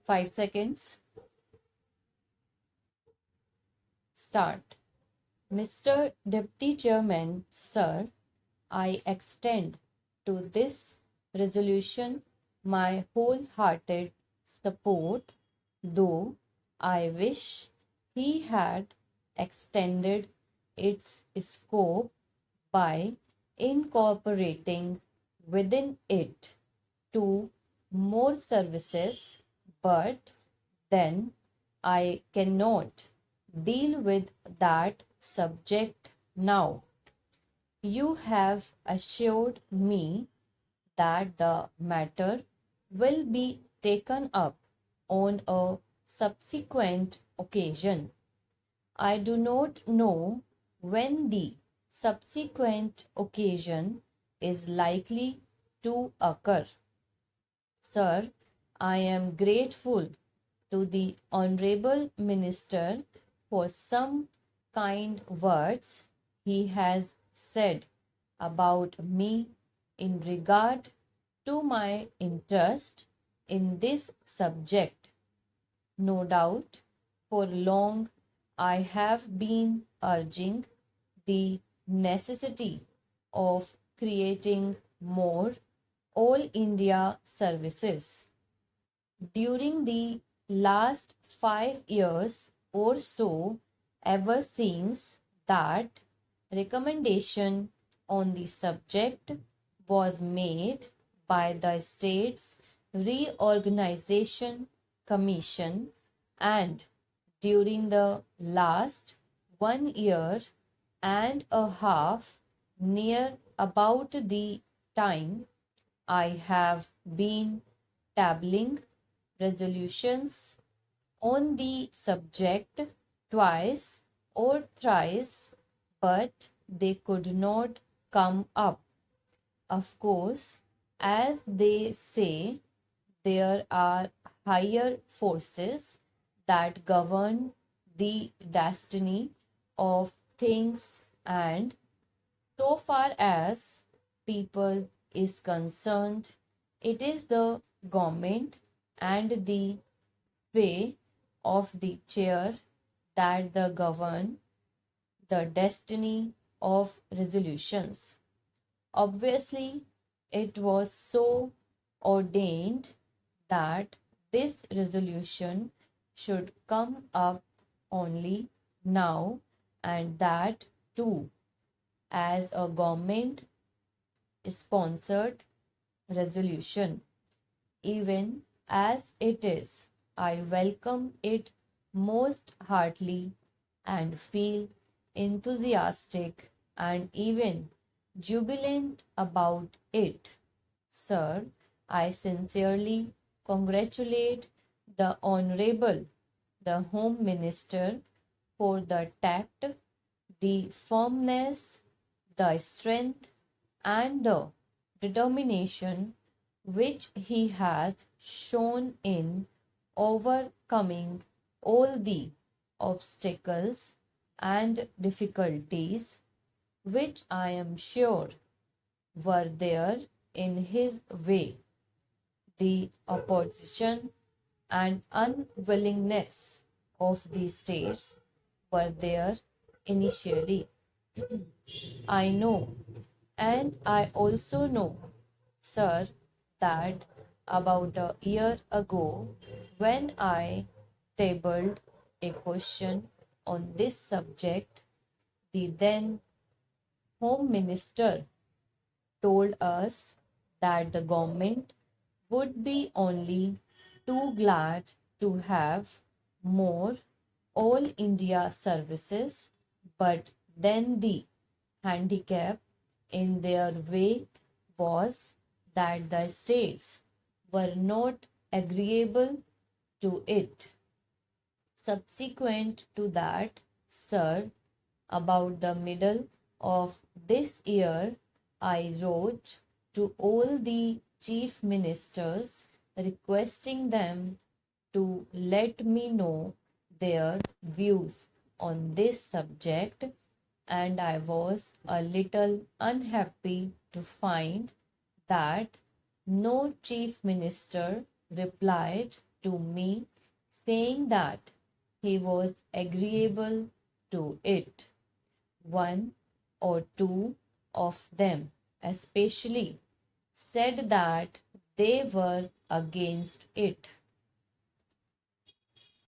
5 seconds. Start. Mr. Deputy Chairman, sir, I extend to this resolution my wholehearted support, though I wish he had extended its scope by incorporating within it two more services, but then I cannot deal with that subject now. You have assured me that the matter will be taken up on a subsequent occasion. I do not know when the subsequent occasion is likely to occur. Sir, I am grateful to the Honorable Minister for some kind words he has said about me in regard to my interest in this subject. No doubt, for long I have been urging the necessity of creating more All India services. During the last 5 years or so, ever since that recommendation on the subject was made by the States Reorganization Commission, and during the last 1 year and a half, near about the time I have been tabling resolutions on the subject twice or thrice, but they could not come up. Of course, as they say, there are higher forces that govern the destiny of things, and so far as people is concerned, it is the government and the sway of the chair that the govern the destiny of resolutions. Obviously, it was so ordained that this resolution should come up only now, and that too as a government sponsored resolution. Even as it is, I welcome it most heartily and feel enthusiastic and even jubilant about it. Sir, I sincerely congratulate the Honorable the Home Minister for the tact, the firmness, the strength, and the determination which he has shown in overcoming all the obstacles and difficulties which I am sure were there in his way. The opposition and unwillingness of the states were there initially. I know, and I also know, sir, that about a year ago, when I tabled a question on this subject, the then Home Minister told us that the government would be only too glad to have more All India services, but then the handicap in their way was that the states were not agreeable to it. Subsequent to that, sir, about the middle of this year, I wrote to all the chief ministers requesting them to let me know their views on this subject, and I was a little unhappy to find that no chief minister replied to me, saying that he was agreeable to it. One or two of them, especially, said that they were against it.